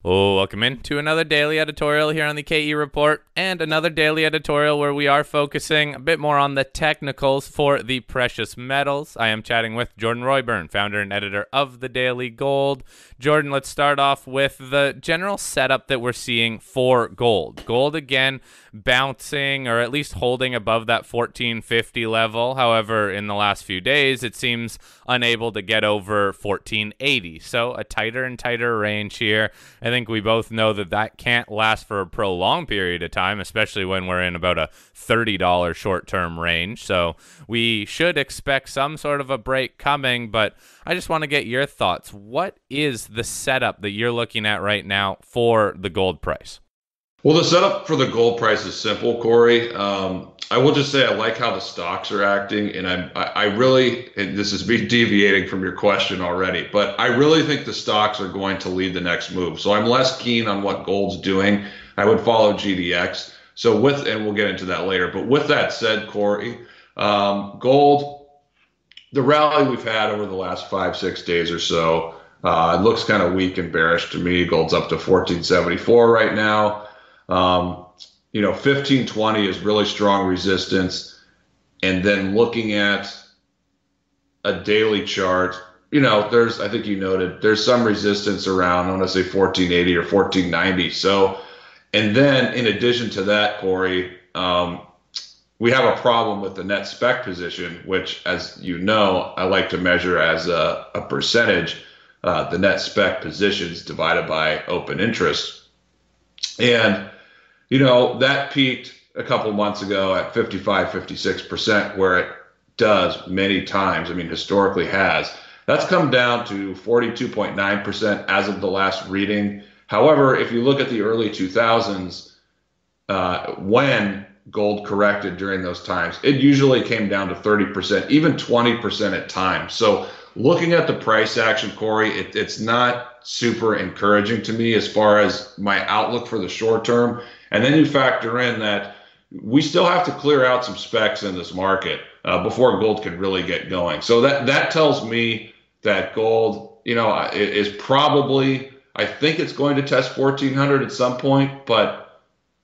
Oh, welcome into another daily editorial here on the KE Report, and another daily editorial where we are focusing a bit more on the technicals for the precious metals. I am chatting with Jordan Royburn, founder and editor of the Daily Gold. Jordan, let's start off with the general setup that we're seeing for gold. Gold again bouncing or at least holding above that 1450 level. However, in the last few days, it seems unable to get over 1480. So a tighter and tighter range here. I think we both know that that can't last for a prolonged period of time, especially when we're in about a $30 short-term range. So we should expect some sort of a break coming, but I just want to get your thoughts. What is the setup that you're looking at right now for the gold price? Well, the setup for the gold price is simple, Corey. I will just say I like how the stocks are acting, and I really, and this is me deviating from your question already, but I really think the stocks are going to lead the next move. So I'm less keen on what gold's doing. I would follow GDX. And we'll get into that later. But with that said, Corey, gold, the rally we've had over the last 5, 6 days or so, it looks kind of weak and bearish to me. Gold's up to 1474 right now. 1520 is really strong resistance. And then looking at a daily chart, I think you noted, there's some resistance around, I want to say 1480 or 1490. So, and then in addition to that, Corey, we have a problem with the net spec position, which, as you know, I like to measure as a percentage, the net spec positions divided by open interest. And that peaked a couple months ago at 55, 56%, where it does many times. I mean, historically has. That's come down to 42.9% as of the last reading. However, if you look at the early 2000s, when gold corrected during those times, it usually came down to 30%, even 20% at times. So looking at the price action, Corey, it's not super encouraging to me as far as my outlook for the short term. And then you factor in that we still have to clear out some specs in this market before gold can really get going. So that tells me that gold, is probably, I think it's going to test 1400 at some point. But,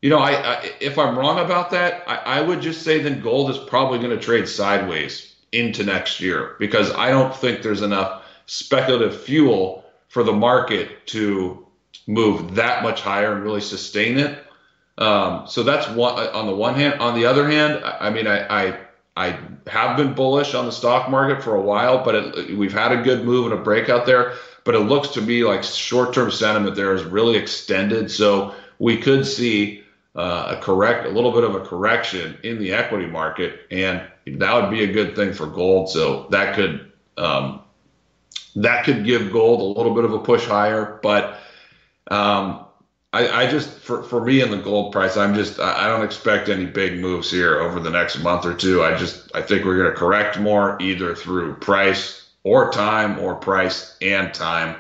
if I'm wrong about that, I would just say then gold is probably going to trade sideways into next year, because I don't think there's enough speculative fuel for the market to move that much higher and really sustain it. So that's one on the one hand. On the other hand, I mean, I have been bullish on the stock market for a while, but we've had a good move and a breakout there. But it looks to me like short-term sentiment there is really extended. So we could see a little bit of a correction in the equity market, and that would be a good thing for gold. So that could give gold a little bit of a push higher. But I just, for me in the gold price, I don't expect any big moves here over the next month or two. I think we're going to correct more, either through price or time, or price and time.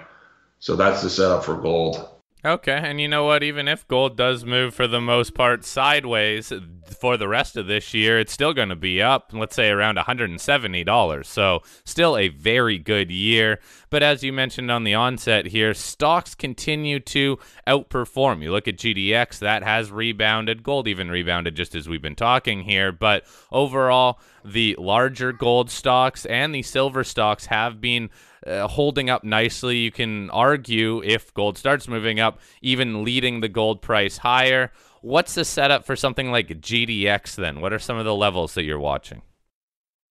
So that's the setup for gold. Okay, and you know what? Even if gold does move for the most part sideways for the rest of this year, it's still going to be up, let's say around $170. So still a very good year. But as you mentioned on the onset here, stocks continue to outperform. You look at GDX, that has rebounded. Gold even rebounded just as we've been talking here. But overall, the larger gold stocks and the silver stocks have been holding up nicely. You can argue, if gold starts moving up, even leading the gold price higher. What's the setup for something like GDX then? What are some of the levels that you're watching?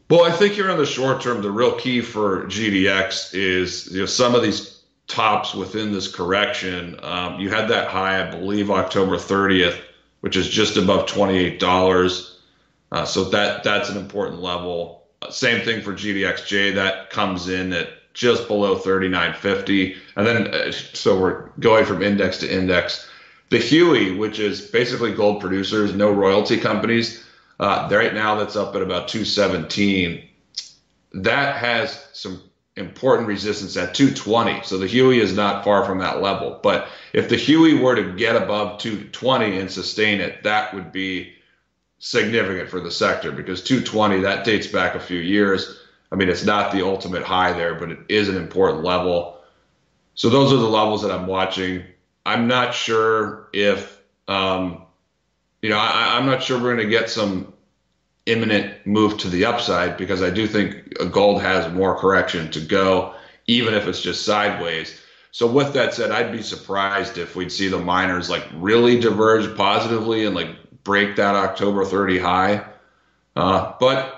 Well, I think here in the short term, the real key for GDX is some of these tops within this correction. You had that high, I believe, October 30th, which is just above $28. So that's an important level. Same thing for GDXJ, that comes in at just below 39.50. And then, so we're going from index to index. The Huey, which is basically gold producers, no royalty companies, right now that's up at about 217. That has some important resistance at 220. So the Huey is not far from that level. But if the Huey were to get above 220 and sustain it, that would be significant for the sector, because 220, that dates back a few years. I mean, it's not the ultimate high there, but it is an important level. So those are the levels that I'm watching. I'm not sure if, I'm not sure we're going to get some imminent move to the upside because I do think gold has more correction to go, even if it's just sideways. So with that said, I'd be surprised if we'd see the miners like really diverge positively and like break that October 30 high. But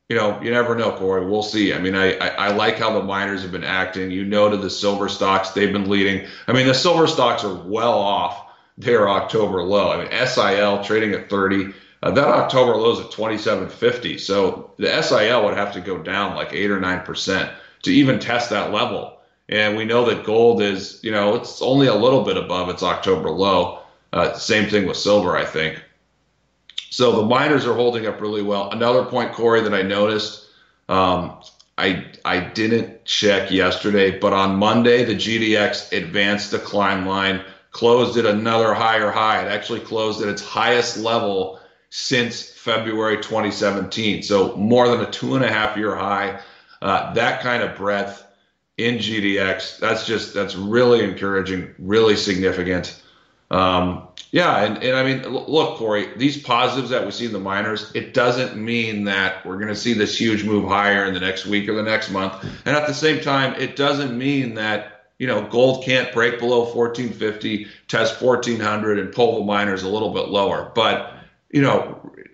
you never know, Corey. We'll see. I mean, I like how the miners have been acting. To the silver stocks, they've been leading. I mean, the silver stocks are well off their October low. I mean, SIL trading at 30. That October low is at 27.50. So the SIL would have to go down like 8 or 9% to even test that level. And we know that gold is, it's only a little bit above its October low. Same thing with silver, I think. So the miners are holding up really well. Another point, Corey, that I noticed, I didn't check yesterday, but on Monday the GDX advanced decline line closed at another higher high. It actually closed at its highest level since February 2017. So more than a 2.5 year high. That kind of breadth in GDX, that's really encouraging, really significant. Yeah, and I mean, look, Corey, these positives that we see in the miners, it doesn't mean that we're going to see this huge move higher in the next week or the next month. And at the same time, it doesn't mean that, gold can't break below 1450, test 1400 and pull the miners a little bit lower. But,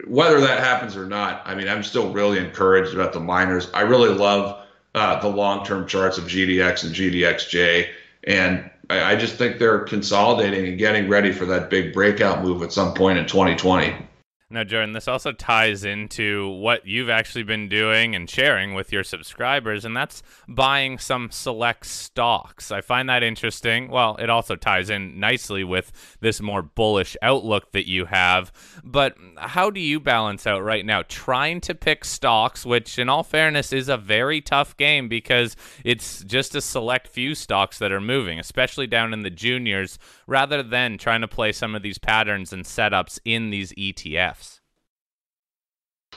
whether that happens or not, I mean, I'm still really encouraged about the miners. I really love the long-term charts of GDX and GDXJ. And I just think they're consolidating and getting ready for that big breakout move at some point in 2020. Now, Jordan, this also ties into what you've actually been doing and sharing with your subscribers, and that's buying some select stocks. I find that interesting. Well, it also ties in nicely with this more bullish outlook that you have. But how do you balance out right now trying to pick stocks, which in all fairness is a very tough game because it's just a select few stocks that are moving, especially down in the juniors, rather than trying to play some of these patterns and setups in these ETFs?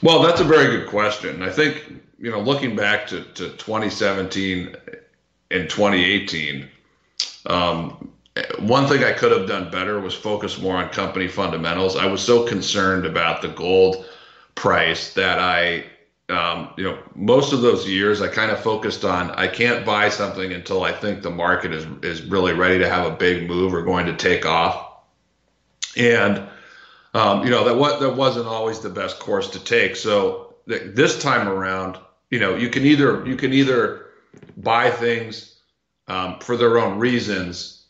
Well, that's a very good question. I think, looking back to 2017 and 2018, one thing I could have done better was focus more on company fundamentals. I was so concerned about the gold price that most of those years I kind of focused on, I can't buy something until I think the market is really ready to have a big move or going to take off. And that wasn't always the best course to take. So this time around, you can either buy things for their own reasons,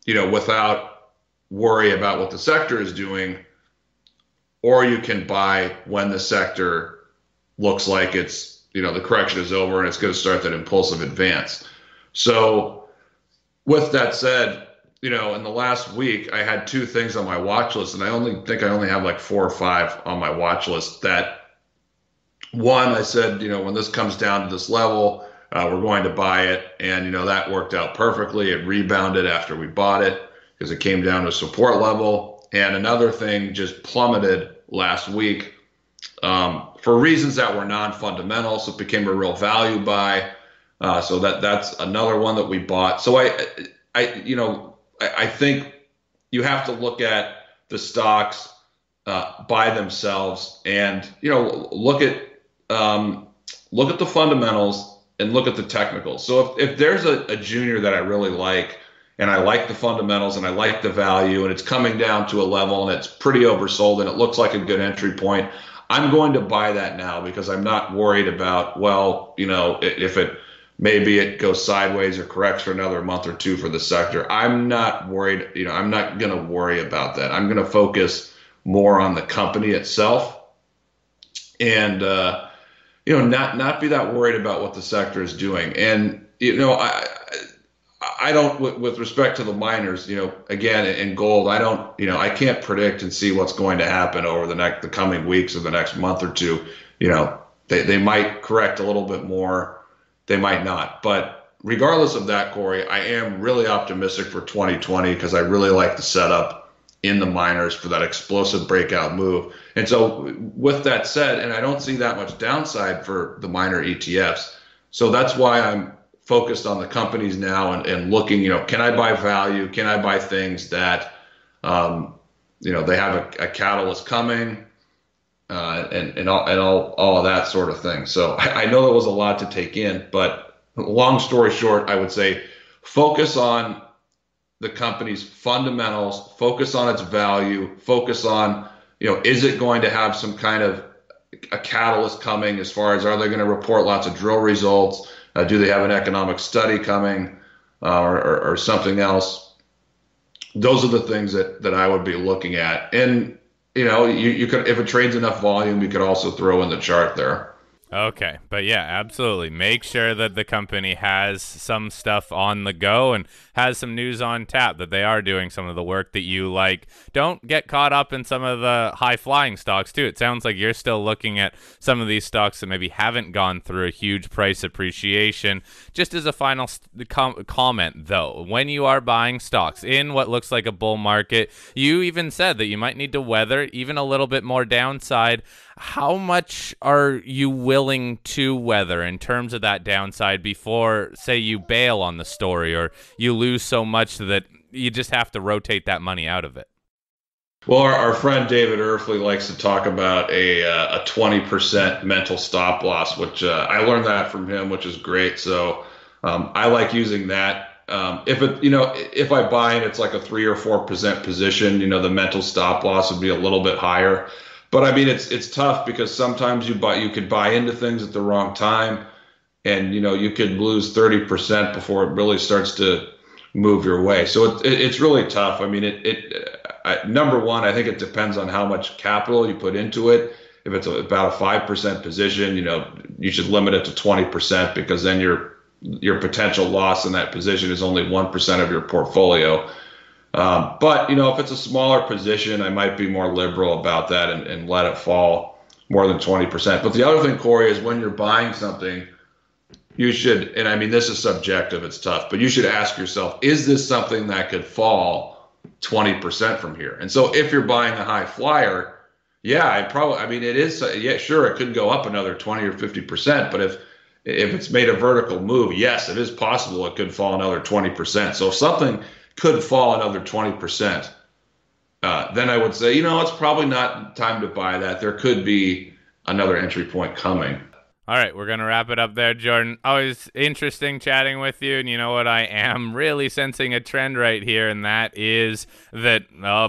without worry about what the sector is doing, or you can buy when the sector looks like it's, the correction is over and it's going to start that impulsive advance. So with that said, in the last week, I had two things on my watch list, and I only have like 4 or 5 on my watch list. That one, I said, when this comes down to this level, we're going to buy it. And, that worked out perfectly. It rebounded after we bought it because it came down to support level. And another thing just plummeted last week for reasons that were non-fundamental. So it became a real value buy. So that's another one that we bought. So I think you have to look at the stocks by themselves, and look at the fundamentals and look at the technicals. So if there's a junior that I really like, and I like the fundamentals and I like the value, and it's coming down to a level and it's pretty oversold and it looks like a good entry point, I'm going to buy that now because I'm not worried about, if maybe it goes sideways or corrects for another month or two for the sector. I'm not worried. I'm not going to worry about that. I'm going to focus more on the company itself, and not be that worried about what the sector is doing. And I don't, with respect to the miners, again, in gold, I can't predict and see what's going to happen over the coming weeks or the next month or two. They might correct a little bit more. They might not. But regardless of that, Corey, I am really optimistic for 2020 because I really like the setup in the miners for that explosive breakout move. And so with that said, and I don't see that much downside for the miner ETFs. So that's why I'm focused on the companies now and looking, can I buy value? Can I buy things that, they have a catalyst coming, and all of that sort of thing. So I know that was a lot to take in, but long story short, I would say focus on the company's fundamentals, focus on its value, focus on, is it going to have some kind of a catalyst coming as far as are they going to report lots of drill results? Do they have an economic study coming, or something else? Those are the things that I would be looking at. And, you could, if it trades enough volume, you could also throw in the chart there. Okay, but yeah, absolutely. Make sure that the company has some stuff on the go and has some news on tap, that they are doing some of the work that you like. Don't get caught up in some of the high-flying stocks, too. It sounds like you're still looking at some of these stocks that maybe haven't gone through a huge price appreciation. Just as a final comment, though, when you are buying stocks in what looks like a bull market, you even said that you might need to weather even a little bit more downside. How much are you willing to weather in terms of that downside before, say, you bail on the story or you lose so much that you just have to rotate that money out of it? Well, our friend David Erfley likes to talk about a 20% mental stop loss, which I learned that from him, which is great. So I like using that. If I buy and it's like a 3 or 4% position, the mental stop loss would be a little bit higher. But I mean, it's tough because sometimes you could buy into things at the wrong time, and you could lose 30% before it really starts to move your way. So it's really tough. I mean, number one, I think it depends on how much capital you put into it. If it's about a 5% position, you should limit it to 20%, because then your potential loss in that position is only 1% of your portfolio. But if it's a smaller position, I might be more liberal about that and let it fall more than 20%. But the other thing, Corey, is when you're buying something, you should, and I mean, this is subjective, it's tough, but you should ask yourself, is this something that could fall 20% from here? And so if you're buying a high flyer, yeah, it is, yeah, sure, it could go up another 20 or 50%, but if it's made a vertical move, yes, it is possible it could fall another 20%. So if something could fall another 20%, then I would say, it's probably not time to buy that. There could be another entry point coming. All right, we're going to wrap it up there, Jordan. Always interesting chatting with you, and you know what? I am really sensing a trend right here, and that is that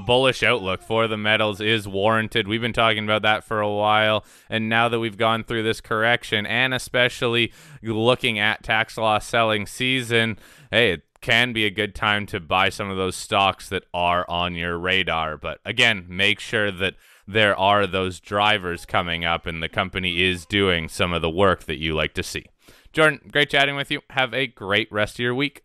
bullish outlook for the metals is warranted. We've been talking about that for a while, and now that we've gone through this correction, and especially looking at tax loss selling season, hey, it can be a good time to buy some of those stocks that are on your radar. But again, make sure that there are those drivers coming up and the company is doing some of the work that you like to see. Jordan, great chatting with you. Have a great rest of your week.